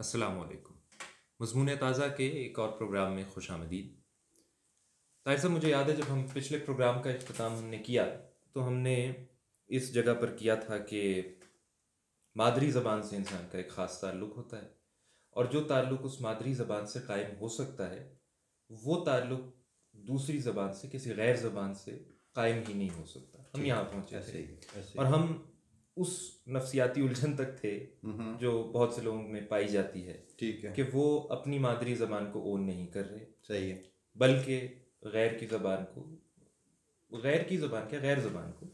अस्सलाम वालेकुम। मज़मून ताज़ा के एक और प्रोग्राम में खुशामदीद। ताहिर साहब, मुझे याद है जब हम पिछले प्रोग्राम का इख्तिताम हमने किया तो हमने इस जगह पर किया था कि मादरी ज़बान से इंसान का एक ख़ास ताल्लुक़ होता है और जो ताल्लुक़ उस मादरी ज़बान से कायम हो सकता है वो ताल्लुक़ दूसरी ज़बान से, किसी गैर ज़बान से कायम ही नहीं हो सकता। हम यहाँ पहुँचे थे और हम उस नफ्सियाती उलझन तक थे जो बहुत से लोगों में पाई जाती है। ठीक है कि वो अपनी मादरी ज़बान को ओन नहीं कर रहे, सही है बल्कि गैर की ज़बान को, गैर की ज़बान क्या, गैर ज़बान को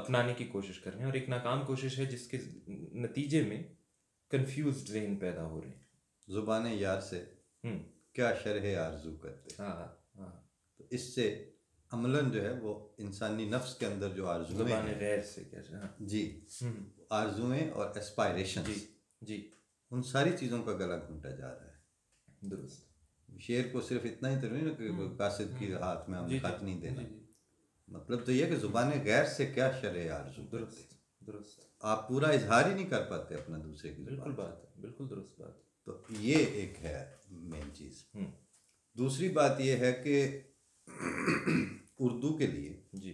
अपनाने की कोशिश कर रहे हैं और एक नाकाम कोशिश है जिसके नतीजे में कंफ्यूज ज़हन पैदा हो रहे हैं। ज़ुबान यार से क्या शरह आरज़ू करते। हाँ हाँ। तो इससे अमलन जो है वो इंसानी नफ्स के अंदर जो आरज़ुएं ज़ुबान हैं, गैर से क्या, हाँ जी, आरज़ुएं और एस्पायरेशन जी जी, उन सारी चीज़ों का गला घूंटा जा रहा है। दुरुस्त। शेर को सिर्फ इतना ही तो नहीं ना कि कासिद की हाथ में हमने खत नहीं देना, मतलब तो यह कि ज़ुबान गैर से क्या शरह आरज़ू करते। दुरुस्त दुरुस्त। आप पूरा इजहार ही नहीं कर पाते अपना दूसरे की बिल्कुल ज़ुबान बात है, बिल्कुल दुरुस्त बात। तो ये एक है मेन चीज़। दूसरी बात यह है कि उर्दू के लिए जी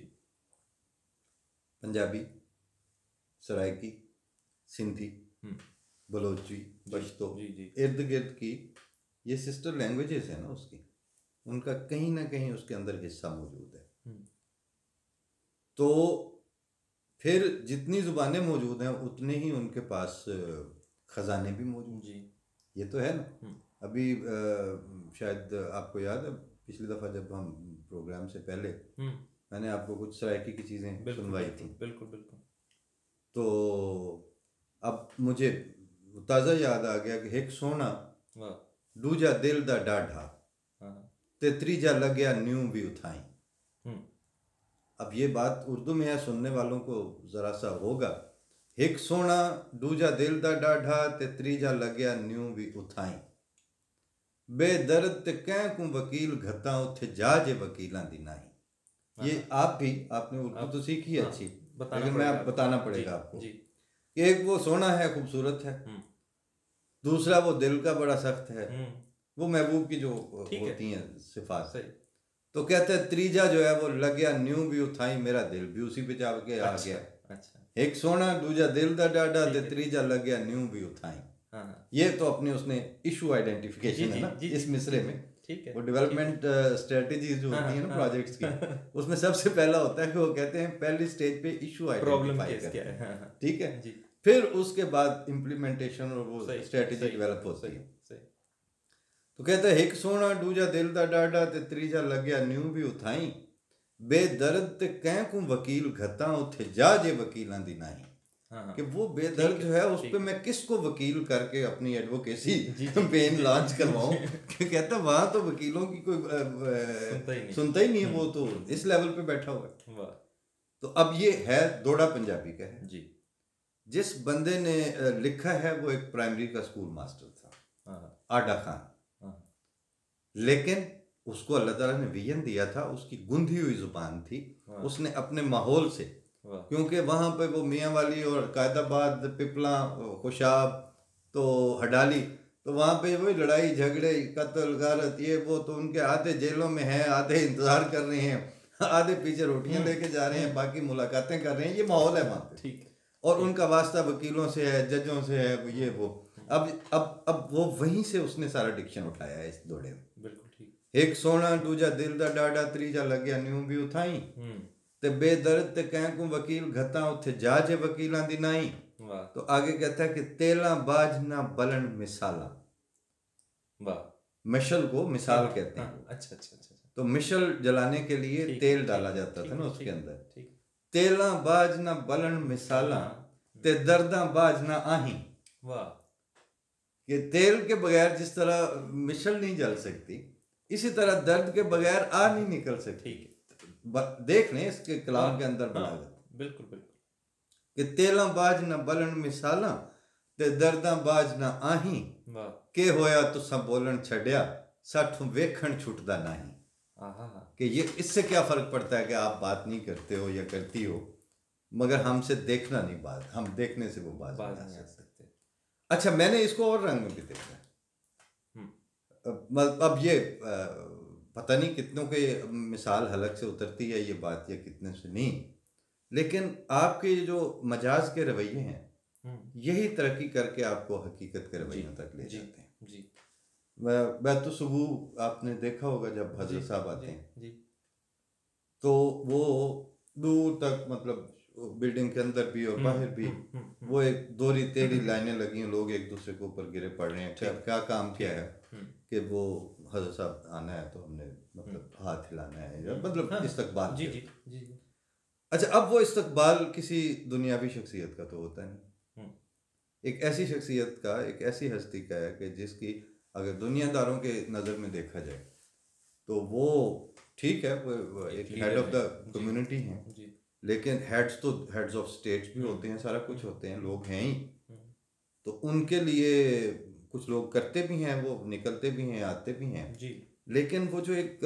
पंजाबी, सराइकी, सिंधी, बलोची, पश्तो, इर्द गिर्द की ये सिस्टर लैंग्वेजेस हैं ना उसकी, उनका कहीं ना कहीं उसके अंदर हिस्सा मौजूद है। तो फिर जितनी ज़ुबानें मौजूद हैं उतने ही उनके पास ख़जाने भी मौजूद हैं। ये तो है ना। अभी शायद आपको याद है पिछली दफ़ा जब हम प्रोग्राम से पहले मैंने आपको कुछ सराइकी की चीज़ें सुनवाई थी। बिल्कुल बिल्कुल। तो अब मुझे ताज़ा याद आ गया कि एक सोना दूजा दिल दा डाढ़ा ते त्रीजा लग्या न्यू भी उठाई। अब ये बात उर्दू में है, सुनने वालों को ज़रा सा होगा। एक सोना दूजा दिल दा डाढ़ा ते त्रीजा लग्या न्यू भी उठाई, बेदर्द ते कै को वकील घता उथे जा जे वकीलां दी नाही। ये आप भी, आपने उर्दू तो सीखी है अच्छी, लेकिन मैं आप बताना पड़ेगा आपको कि एक वो सोना है, खूबसूरत है, दूसरा वो दिल का बड़ा सख्त है, वो महबूब की जो होती हैं सिफात। तो कहते हैं त्रीजा जो है वो लग्या न्यू भी उठाई, मेरा दिल भी उसी पे जाके आ गया। एक सोना दूजा दिल दा डाढ़ा ते त्रीजा लग्या न्यू भी उठाई। ये तो अपने उसने इशू आइडेंटिफिकेशन है ना इस मिसरे में। वो डेवलपमेंट स्ट्रेटजीज जो होती है ना प्रोजेक्ट्स की, उसमें सबसे पहला होता है कि वो कहते हैं पहली स्टेज पे इशू आइडेंटिफाई करते हैं, ठीक है, फिर उसके बाद इम्प्लीमेंटेशन और वो स्ट्रेटजी डेवलप होती है। तो कहता है एक सोना दूजा दिल दा डाढ़ा ते त्रीजा लग्या न्यू भी उठाई, बेदर्द ते कै को वकील घता उथे जा जे वकीलां दी नाही। कि वो बेदर्द जो है उस पर मैं किसको वकील करके अपनी एडवोकेसी कैंपेन लॉन्च करवाऊं। कहता है वहां तो वकीलों की कोई सुनता ही नहीं है, वो तो इस लेवल पे बैठा हुआ है। तो अब ये है दोड़ा पंजाबी का है जी। जिस बंदे ने लिखा है वो एक प्राइमरी का स्कूल मास्टर था, आडा खान, लेकिन उसको अल्लाह ताला ने विजन दिया था, उसकी गुंधी हुई जुबान थी, उसने अपने माहौल से, क्योंकि वहाँ पे वो मियाँ वाली और कायदाबाद, पिपला, खुशाब, तो हडाली, तो वहाँ पे वही लड़ाई झगड़े, कत्ल गारत, ये वो, तो उनके आधे जेलों में हैं, आधे इंतज़ार कर रहे हैं, आधे पीछे रोटियां लेके जा रहे हैं, बाकी मुलाकातें कर रहे हैं। ये माहौल है वहाँ पे, ठीक। और उनका वास्ता वकीलों से है, जजों से है, ये वो। अब वो वहीं से उसने सारा डिक्शन उठाया है इस दौड़े में। बिल्कुल ठीक। एक सोना दूजा दिल दा डाढ़ा त्रीजा लग्या न्यू भी उठाई, ते बेदर्द ते कै को वकील घता उथे जा जे वकीलां दी नाही। तो आगे कहता है कि तेला बाज ना बलन मिसाला। वाह। मिशल को मिसाल कहते हैं। अच्छा अच्छा अच्छा। तो मिशल जलाने के लिए तेल डाला जाता था ना उसके अंदर। तेला बाज ना बलन मिसाला ते दर्दा बाज ना आही। वाह। कि तेल के बगैर जिस तरह मिशल नहीं जल सकती, इसी तरह दर्द के बगैर आग नहीं निकल सकती। देख लें इसके कलाम के अंदर बलागत। बिल्कुल बिल्कुल। कि तेला बाज ना बलन मिसाला ते दर्दा बाज ना आही, के होया तुसा बोलन छड़िया साठों वेखण छुटदा नहीं। कि ये इससे क्या फर्क पड़ता है कि आप बात नहीं करते हो या करती हो, मगर हमसे देखना नहीं, बात हम देखने से वो बात नहीं आ सकते। अच्छा, मैंने इसको और रंग में भी देखा है। अब ये पता नहीं कितनों के मिसाल हलक से उतरती है ये बात या कितने से नहीं, लेकिन आपके जो मजाज के रवैये हैं यही तरक्की करके आपको हकीकत के रवैयों तक ले जाते हैं। जी। मैं तो सुबह आपने देखा होगा जब हजरत साहब आते हैं तो वो दूर तक, मतलब बिल्डिंग के अंदर भी और बाहर भी, वो एक दोहरी तेरी लाइनें लगी हैं, लोग एक दूसरे के ऊपर गिरे पड़ रहे हैं। क्या काम किया है कि वो हजरत साहब आना है तो हमने मतलब हाथ हिलाना है, या मतलब इस्तकबाल। जी जी जी। अच्छा, अब वो इस्तकबाल किसी दुनियावी शख्सियत का तो होता नहीं, एक ऐसी शख्सियत का, एक ऐसी हस्ती का है कि जिसकी अगर दुनियादारों के नज़र में देखा जाए तो वो ठीक है, वो एक हेड ऑफ द कम्युनिटी हैं, लेकिन हेड्स ऑफ स्टेट्स भी होते हैं, सारा कुछ होते हैं, लोग हैं ही। तो उनके लिए कुछ लोग करते भी हैं, वो निकलते भी हैं, आते भी हैं जी। लेकिन वो जो एक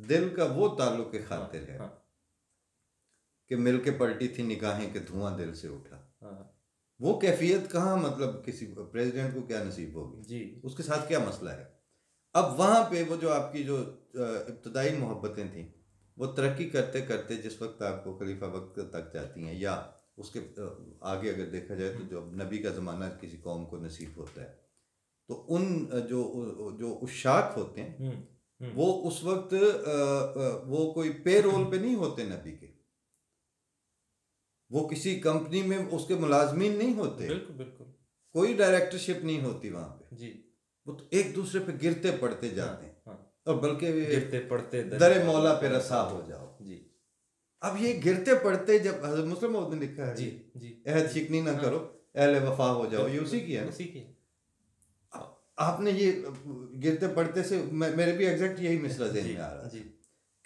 दिल का वो ताल्लुक के खातिर है कि मिल के पलटी थी निगाहें के धुआं दिल से उठा, वो कैफियत कहाँ, मतलब किसी प्रेसिडेंट को क्या नसीब होगी जी, उसके साथ क्या मसला है। अब वहाँ पे वो जो आपकी जो इब्तदाई मोहब्बतें थी वो तरक्की करते करते जिस वक्त आपको खलीफा वक्त तक जाती हैं, या उसके आगे अगर देखा जाए तो जो नबी का ज़माना किसी कौम को नसीब होता है, तो उन जो उशाक होते हैं वो उस वक्त वो कोई पे रोल पे नहीं होते नबी के, वो किसी कंपनी में उसके मुलाजमीन नहीं होते, बिल्कुल बिल्कुल, कोई डायरेक्टरशिप नहीं होती वहाँ पे जी। वो तो एक दूसरे पे गिरते पड़ते जाते हैं और बल्कि गिरते पड़ते दरे मौला पे रसा हो जाओ जी। अब ये गिरते पड़ते, जब हज़रत मुस्लिम मौद ने लिखा है जी जी, अहद शिकनी ना करो, अहले वफा हो जाओ, ये उसी की है, उसी की। आपने ये गिरते पड़ते से मेरे भी एग्जैक्ट यही मिसरा ज़हन में आ रहा है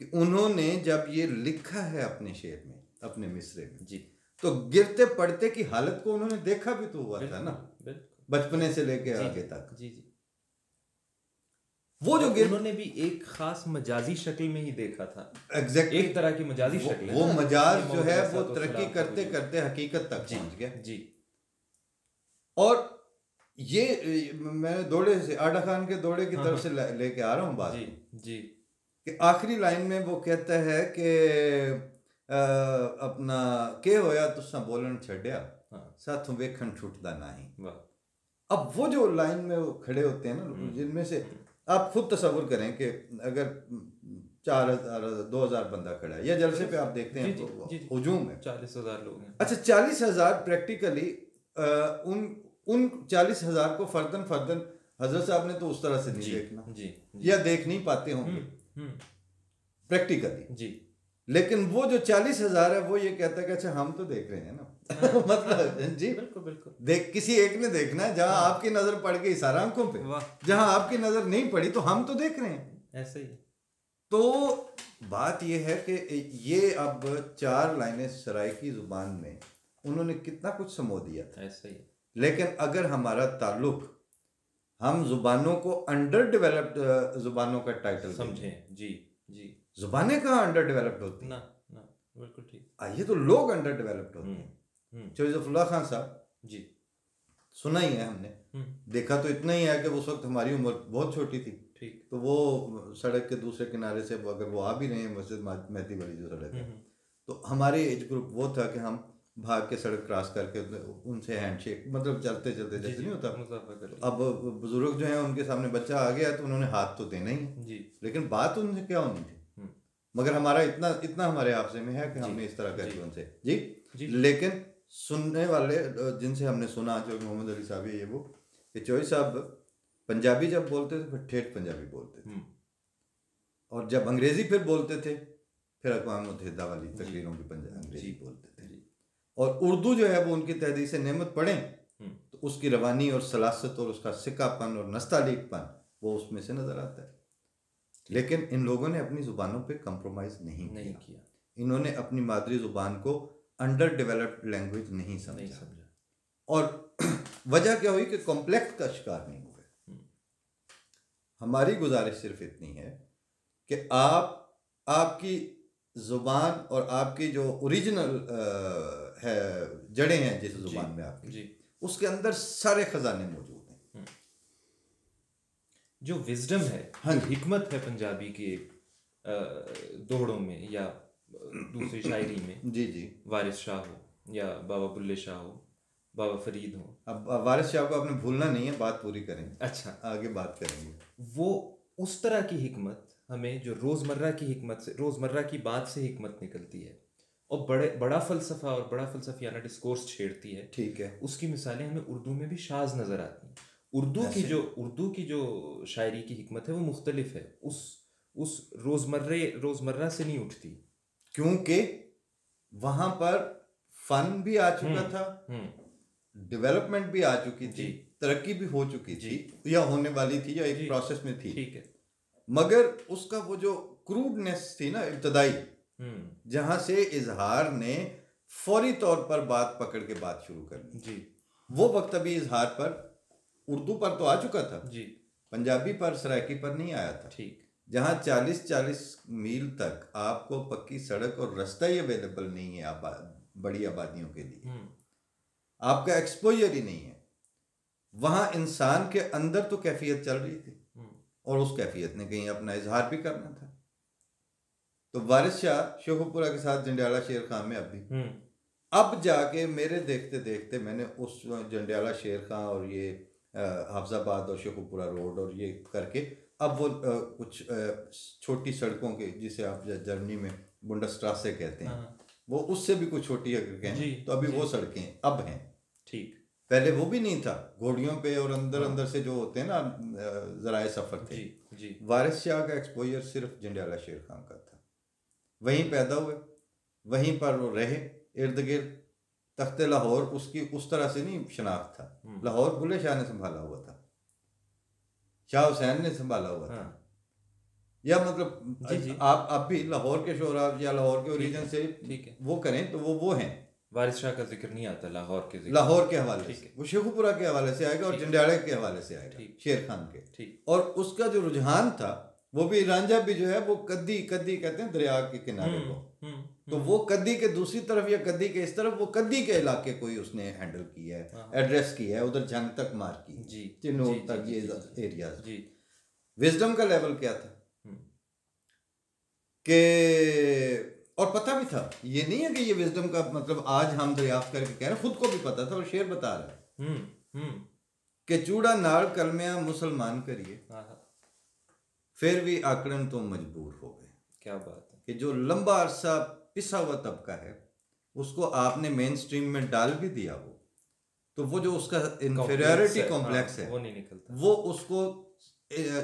कि उन्होंने जब ये लिखा है अपने शेर में, अपने मिसरे में जी, तो गिरते पड़ते की हालत को उन्होंने देखा भी तो हुआ था ना, बचपने से लेके आगे तक जी जी। वो जो उन्होंने भी एक खास मजाजी शक्ल में ही देखा था, एग्जैक्टली एक तरह की मजाजी शक्ल, वो मजाज जो है वो तरक्की करते करते हकीकत तक पहुंच गया जी। और ये मैं दौड़े से आडा खान के दौड़े की तरफ से लेके आ रहा हूँ बात जी जी, कि आखिरी लाइन में वो कहता है कि अपना के होया तुसा बोलन छड़िया साथों वेखन छुटदा नहीं। अब वो जो लाइन में वो खड़े होते हैं ना, जिनमें से आप खुद तसव्वुर करें कि अगर 4,000 2,000 बंदा खड़ा है, या जलसे पे आप देखते हैं तो हुजूम है 40,000 लोग हैं। अच्छा, 40,000 प्रैक्टिकली उन 40,000 को फर्दन फर्दन हजरत साहब ने तो उस तरह से नहीं देखना जी, या देख नहीं पाते होंगे प्रैक्टिकली जी, लेकिन वो जो 40,000 है वो ये कहता है कि अच्छा हम तो देख रहे हैं ना मतलब जी बिल्कुल बिल्कुल, देख किसी एक ने देखना है, जहां आपकी नजर पड़ गई सारा आंखों पे, जहां आपकी नजर नहीं पड़ी तो हम तो देख रहे हैं, ऐसे ही। तो बात ये है कि ये अब 4 लाइनें सराइकी जुबान में उन्होंने कितना कुछ समो दिया था, ऐसे ही। लेकिन अगर हमारा ताल्लुक हम जुबानों को अंडर डेवलप्ड जुबानों का टाइटल समझें जी जी, जुबानें कहाँ अंडर डेवलप्ड होती ना ना, बिल्कुल ठीक, ये तो लोग अंडर डेवलप्ड होते हैं। चौधरी खान साहब जी, सुना ही है हमने, देखा तो इतना ही है कि उस वक्त हमारी उम्र बहुत छोटी थी ठीक, तो वो सड़क के दूसरे किनारे से अगर वो आ भी रहे हैं मस्जिद मेहदी वाली जो सड़क है, तो हमारे एज ग्रुप वो था कि हम भाग के सड़क क्रॉस करके उनसे हैंडशेक, मतलब चलते चलते जैसे नहीं होता, अब बुजुर्ग जो हैं उनके सामने बच्चा आ गया तो उन्होंने हाथ तो देना ही जी, लेकिन बात उनसे क्या होनी थी, मगर हमारा इतना हमारे आपसे में है कि हमने इस तरह करके उनसे जी, लेकिन सुनने वाले जिनसे हमने सुना, जो मोहम्मद अली साहब ये वो कि चौधरी साहब पंजाबी जब बोलते थे फिर ठेठ पंजाबी बोलते थे, और जब अंग्रेज़ी फिर बोलते थे फिर अक़वाम मुत्तहिदा वाली तकरीरों की अंग्रेज़ी बोलते थे, और उर्दू जो है वो उनकी तहदीस नेमत पढ़ें तो उसकी रवानी और सलासत और उसका सिक्कापन और नस्तालीकपन वो उसमें से नज़र आता है। लेकिन इन लोगों ने अपनी ज़ुबानों पे कंप्रोमाइज़ नहीं किया, इन्होंने अपनी मादरी ज़ुबान को अंडर डेवलप्ड लैंग्वेज नहीं समझा, और वजह क्या हुई कि कॉम्प्लेक्स का शिकार नहीं हुए। हमारी गुजारिश सिर्फ इतनी है कि आपकी ज़ुबान और आपकी जो ओरिजिनल है जड़ें हैं जिस ज़ुबान में आपकी, उसके अंदर सारे ख़जाने मौजूद जो विजडम है, हाँ, हिकमत है पंजाबी के दोहड़ों में या दूसरी शायरी में, जी जी, वारिस शाह हो या बाबा बुल्ले शाह हो, बाबा फरीद हो। अब वारिस शाह को आपने भूलना नहीं है, बात पूरी करेंगे। अच्छा, आगे बात करेंगे। वो उस तरह की हिकमत हमें जो रोज़मर्रा की हिकमत से, रोज़मर्रा की बात से हिकमत निकलती है और बड़ा फ़लसफ़ा और बड़ा फ़लसफ़ियाना डिस्कोर्स छेड़ती है, ठीक है, उसकी मिसालें हमें उर्दू में भी शाज़ नज़र आती हैं। उर्दू की जो शायरी की हिकमत है वो मुख्तलिफ है, उस रोज़मर्रा से नहीं उठती, क्योंकि वहां पर फन भी आ चुका था, डेवलपमेंट भी आ चुकी थी, तरक्की भी हो चुकी थी या होने वाली थी या एक प्रोसेस में थी। ठीक है, मगर उसका वो जो क्रूडनेस थी ना इब्तदाई, जहां से इजहार ने फौरी तौर पर बात पकड़ के बात शुरू कर दी जी, वो वक्त अभी इजहार पर उर्दू पर तो आ चुका था जी, पंजाबी पर, सराइकी पर नहीं आया था। ठीक, जहां 40-40 मील तक आपको पक्की सड़क और रास्ता ही अवेलेबल नहीं है बड़ी आबादियों के लिए, आपका एक्सपोजर ही नहीं है, वहां इंसान के अंदर तो कैफियत चल रही थी और उस कैफियत ने कहीं अपना इजहार भी करना था। तो वारिस शाह शेखुपुरा के साथ जंडियाला शेर खां में अब जाके मेरे देखते देखते मैंने उस जंडियाला शेर खां और ये हाफजाबाद और शेखुपुरा रोड और ये करके अब वो कुछ छोटी सड़कों के, जिसे आप जर्मनी में बुंडस्ट्रासे कहते हैं, वो उससे भी कुछ छोटी अगर कहें तो अभी वो सड़कें अब हैं। ठीक, पहले वो भी नहीं था, घोड़ियों पे और अंदर से जो होते हैं ना जराए सफर थे। जी। वारिस शाह का एक्सपोजर सिर्फ जंडियाला शेर खां का था, वहीं पैदा हुए, वहीं पर वो रहे इर्द गिर्द। तख्ते लाहौर उसकी उस तरह से नहीं शनाख्त था, लाहौर बुल्ले शाह ने संभाला हुआ था, शाह हुसैन ने संभाला हुआ था, या मतलब आप भी लाहौर के शोराब या लाहौर के ओरिजिन से वो करें तो वो हैं। वारिस शाह का जिक्र नहीं आता लाहौर के हवाले से, वो शेखुपुरा के हवाले से आएगा और जंडियाले के हवाले से आएगा, शेर खान के। और उसका जो रुझान था वो भी, रांझा भी जो है वो कद्दी कहते हैं दरिया के किनारे को, तो वो कद्दी के दूसरी तरफ या कद्दी के इस तरफ, वो कद्दी के इलाके को ही उसने हैंडल किया है, एड्रेस किया है, उधर जंग तक मार की, चिन्नौर तक, ये एरिया। विजडम का लेवल क्या था कि, और पता भी था, ये नहीं है कि ये विजडम का मतलब आज हम दरियाफ्त करके कह रहे हैं, खुद को भी पता था और शेर बता रहा है कि चूड़ा नाल कलमिया मुसलमान करिए फिर भी आकड़न तो मजबूर हो गए। क्या बात है कि जो लंबा अरसा पिसा हुआ तबका है उसको आपने मेन स्ट्रीम में डाल भी दिया, तो वो जो उसका इंफीरियरिटी कॉम्प्लेक्स है वो नहीं निकलता, वो उसको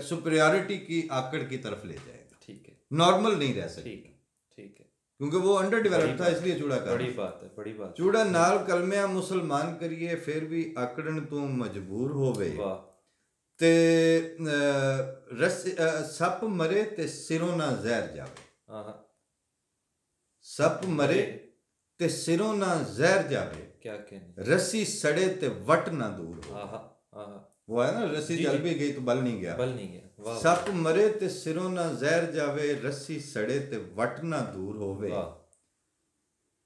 सुपीरियरिटी की आकड़ की तरफ ले जाएगा। ठीक है, नॉर्मल नहीं रह सकता, ठीक है, क्योंकि वो अंडर डेवलप था, इसलिए चूड़ा का बड़ी बात चूड़ा नाल कलमिया मुसलमान करिए फिर भी आकड़न तो मजबूर हो गए, ते सप मरे ते सिरों ना जहर जावे, सप मरे ते सिरों ना जहर जावे, क्या कहने, रस्सी सड़े ते वट ना दूर हो। वो है ना, रस्सी जल भी गई तो बल नहीं गया। सप मरे ते सिरों ना जहर जावे, रस्सी सड़े ते वट ना दूर होवे,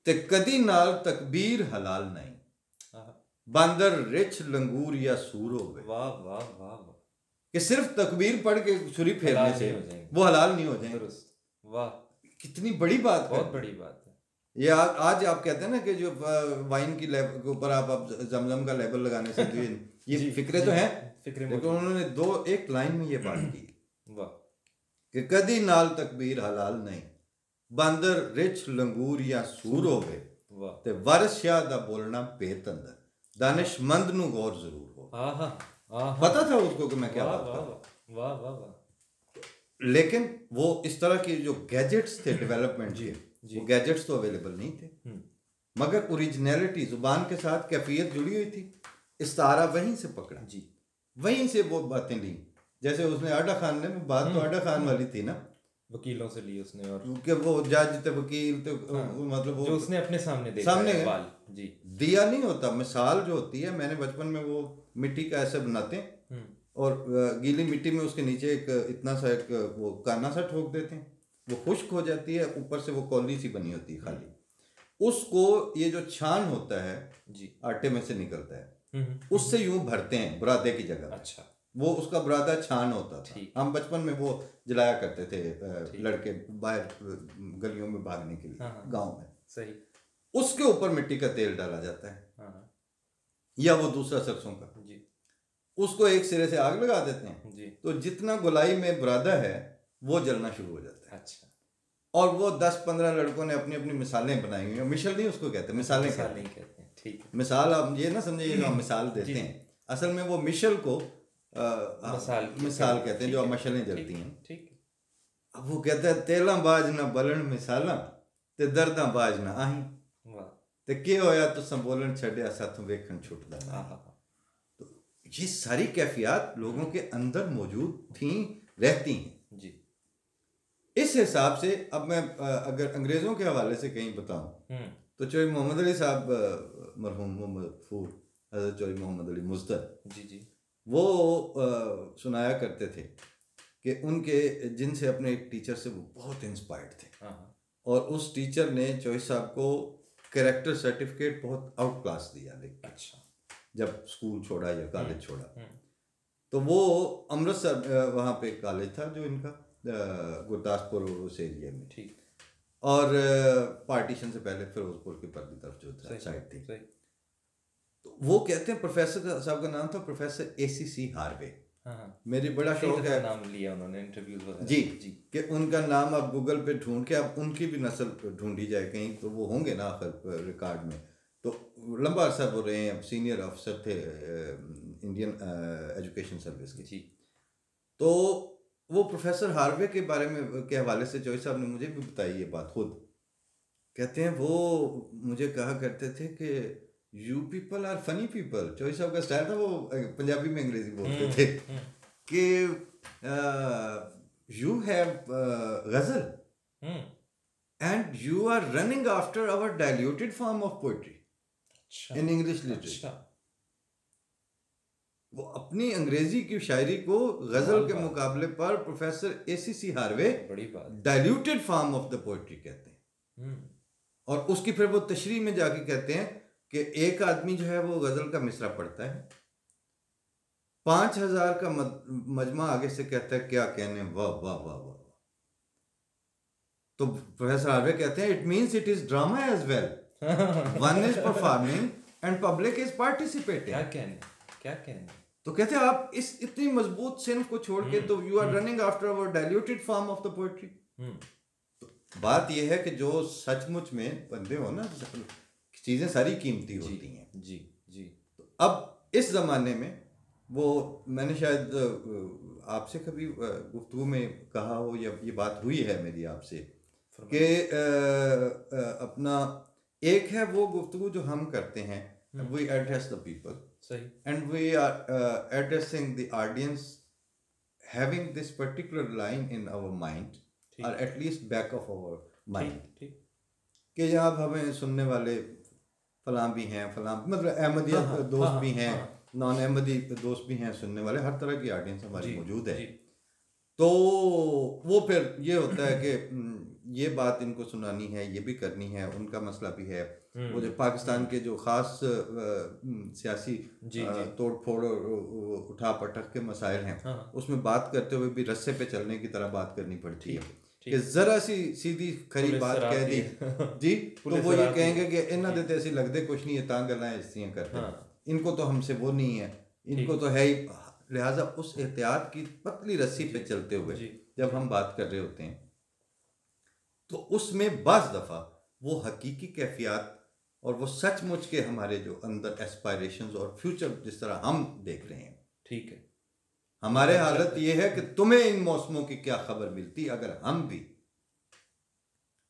ते कदी नाल तकबीर हलाल नहीं, बांदर रिछ लंगूर या सूर होवे। वाह वाह वाह, कि सिर्फ तकबीर पढ़ के छुरी फेरने से वो हलाल नहीं हो जाएंगे। वाह, कितनी बड़ी बात, बहुत बड़ी बात है ये। आज आप कहते हैं ना कि जो वाइन की लेवल के ऊपर आप जमजम का लेबल लगाने से तो ये फिक्रे तो हैं, लेकिन उन्होंने एक लाइन में ये बात की, वाह, कि कदी नाल तकबीर हलाल नहीं, बांदर रिछ लंगूर या सूर होवे, ते वारिस शाह दा बोलना पेत अंदर, दानिशमंद नु गौर जरूर हो। पता था उसको कि मैं क्या बात कर रहा हूं। वाह वाह वाह। लेकिन वो इस तरह के जो गैजेट्स थे डेवलपमेंट के, वो गैजेट्स तो अवेलेबल नहीं थे, मगर ओरिजिनलिटी, जुबान के साथ कैफियत जुड़ी हुई थी, इस्तारा वहीं से पकड़ा, वहीं से वो बातें ली। जैसे उसने आडा खान ने, बात तो आडा खान वाली थी ना, वकीलों से ली उसने, और क्योंकि वो जज थे, वकील थे, मतलब वो जो उसने अपने सामने देखा, सामने दिया नहीं होता। मिसाल जो होती है, मैंने बचपन में वो मिट्टी का ऐसे बनाते हैं और गीली मिट्टी में उसके नीचे एक इतना सा एक वो काना सा ठोक देते हैं, वो खुश्क हो जाती है, ऊपर से वो कौली सी बनी होती है खाली, उसको ये जो छान होता है आटे में से निकलता है, उससे यूं भरते हैं बुरादे की जगह। अच्छा, वो उसका बुरादा छान होता था। हम बचपन में वो जलाया करते थे लड़के बाहर गलियों में भागने के लिए गांव में। सही। उसके ऊपर मिट्टी का तेल डाला जाता है या वो दूसरा सरसों का जी, उसको एक सिरे से आग लगा देते हैं जी, तो जितना गोलाई में बुरादा है वो जलना शुरू हो जाता है। अच्छा। और वो 10-15 लड़कों ने अपनी अपनी मिसालें बनाई हुई हैं। मिशल नहीं उसको कहते, मिसालें कहते हैं। ठीक है। मिसाल आप ये ना समझिए जो हम मिसाल देते हैं, असल में वो मिशल को मिसाल कहते हैं जो मशलें जलती हैं। ठीक है। अब वो कहता है तेला बाज ना बलन मिसाला ते दर्दा बाज ना आही ते के होया तो संबोलन छड़िया साथों वेखन छुटदा ना। तो ये सारी कैफियत लोगों के अंदर मौजूद थी, रहती हैं जी। इस हिसाब से अब मैं अगर अंग्रेजों के हवाले से कहीं बताऊं तो चौधरी मोहम्मद अली साहब, मरहूम मोहम्मद फूल हज़रत चौधरी मोहम्मद अली मुज़्ज़फ़र जी जी, वो सुनाया करते थे कि उनके जिनसे अपने एक टीचर से वो बहुत इंस्पायर्ड थे और उस टीचर ने चौधरी साहब को कैरेक्टर सर्टिफिकेट बहुत आउट क्लास दिया। लेकिन अच्छा, जब स्कूल छोड़ा या कॉलेज छोड़ा तो वो अमृतसर वहाँ पे कॉलेज था जो इनका गुरदासपुर उस एरिया में, ठीक, और पार्टीशन से पहले फिरोजपुर की परली तरफ जो साइड थी। तो वो कहते हैं प्रोफेसर साहब का नाम था प्रोफेसर ACC हार्वे। मेरी बड़ा शौक है, नाम लिया उन्होंने इंटरव्यूज वगैरह जी जी, कि उनका नाम आप गूगल पे ढूंढ के अब उनकी भी नस्ल ढूंढी जाए कहीं तो वो होंगे ना आखिर रिकॉर्ड में। तो लंबा अरसा हो रहे हैं, अब सीनियर अफसर थे इंडियन एजुकेशन सर्विस के जी। तो वो प्रोफेसर हार्वे के बारे में के हवाले से चौधरी साहब ने मुझे भी बताई ये बात खुद। कहते हैं वो मुझे कहा करते थे कि you people are funny people. Chaudhary साहब का स्टाइल था, वो पंजाबी में अंग्रेजी बोलते थे कि यू हैव गजल and you are running after our diluted form of poetry in English literature. वो अपनी अंग्रेजी की शायरी को गजल के मुकाबले पर professor ACC Harvey diluted form of the poetry कहते हैं। और उसकी फिर वो तशरीह में जाके कहते हैं कि एक आदमी जो है वो गजल का मिसरा पढ़ता है, 5000 का मजमा आगे से कहता है क्या कहने, वाह वाह वाह वाह। तो प्रोफेसर हार्वे कहते हैं it means it is drama as well, one is performing and public is participating. क्या कहने। तो कहते हैं आप इस इतनी मजबूत सिंफ को छोड़ के तो you are running after our diluted form of the poetry. तो बात यह है कि जो सचमुच में बंदे हो ना, चीजें सारी कीमती होती हैं जी जी। तो अब इस जमाने में वो मैंने शायद आपसे कभी गुफ्तगू में कहा हो या ये बात हुई है मेरी आपसे कि अपना एक है वो गुफ्तगू जो हम करते हैं, we address the people and we are addressing the audience having this particular line in our mind or at least back of our mind कि जब हमें सुनने वाले फलां भी हैं, फलां मतलब अहमदिया दोस्त भी हैं, नॉन अहमदी दोस्त भी हैं, सुनने वाले हर तरह की ऑडियंस हमारी मौजूद है। तो वो फिर ये होता है कि ये बात इनको सुनानी है, ये भी करनी है, उनका मसला भी है। वो जो पाकिस्तान के जो ख़ास सियासी तोड़ फोड़ उठा पटक के मसाइल हैं उसमें बात करते हुए भी रस्से पे चलने की तरह बात करनी पड़ती है कि ज़रा सी सीधी खरी बात कह दी जी तो वो ये कहेंगे कि इन्ना देते ऐसी लगते कुछ नहीं है, तां गल्लां ऐसी करते इनको तो हमसे वो नहीं है, इनको तो है ही। लिहाजा उस एहतियात की पतली रस्सी पे चलते हुए जब हम बात कर रहे होते हैं तो उसमें बाज़ दफ़ा वो हकीकी कैफियत और वो सचमुच के हमारे जो अंदर एस्पायरेशंस और फ्यूचर जिस तरह हम देख रहे हैं, ठीक है, हमारे हालत ये है कि तुम्हें इन मौसमों की क्या खबर मिलती अगर हम भी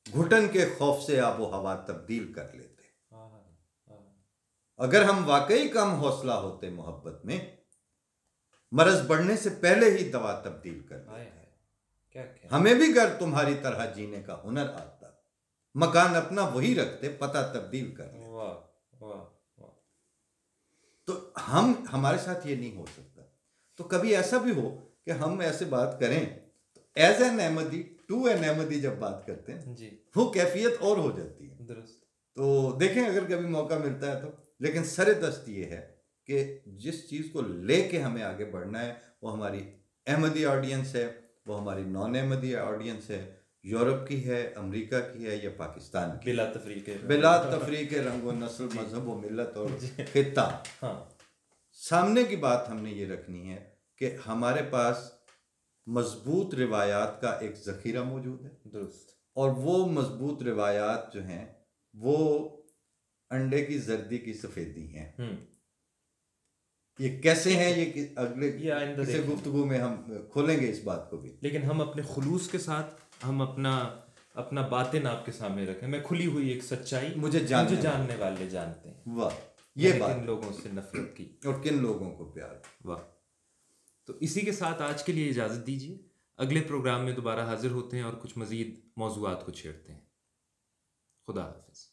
घुटन के खौफ से आबो हवा तब्दील कर लेते। अगर हम वाकई कम हौसला होते मोहब्बत में, मरज बढ़ने से पहले ही दवा तब्दील कर लेते। हमें भी घर तुम्हारी तरह जीने का हुनर आता, मकान अपना वही रखते, पता तब्दील कर ले। वाह वाह वाह। तो हमारे साथ ये नहीं हो सकता। तो कभी ऐसा भी हो कि हम ऐसे बात करें तो as an Ahmadi to an Ahmadi जब बात करते हैं जी, वो कैफियत और हो जाती है। दुरुस्त। तो देखें अगर कभी मौका मिलता है तो। लेकिन सरे दस्त ये है कि जिस चीज़ को लेके हमें आगे बढ़ना है वो हमारी अहमदी ऑडियंस है, वो हमारी नॉन अहमदी ऑडियंस है, यूरोप की है, अमेरिका की है या पाकिस्तान की, बिला तफरीक रंगो नस्ल मजहब व मिलत और खिता। हाँ, सामने की बात हमने ये रखनी है कि हमारे पास मजबूत रिवायात का एक ज़ख़ीरा मौजूद है, दुरुस्त, और वो मजबूत रिवायात जो हैं वो अंडे की जर्दी की सफ़ेदी हैं। ये कैसे हैं ये अगले किसी गुफ्तगू में हम खोलेंगे इस बात को भी, लेकिन हम अपने खुलूस के साथ हम अपना बातें आपके सामने रखें। मैं खुली हुई एक सच्चाई मुझे जानने वाले जानते हैं। वाह, ये बात, किन लोगों से नफरत की और किन लोगों को प्यार। वाह। तो इसी के साथ आज के लिए इजाज़त दीजिए। अगले प्रोग्राम में दोबारा हाजिर होते हैं और कुछ मज़ीद मौज़ूआत को छेड़ते हैं। खुदा हाफिज़।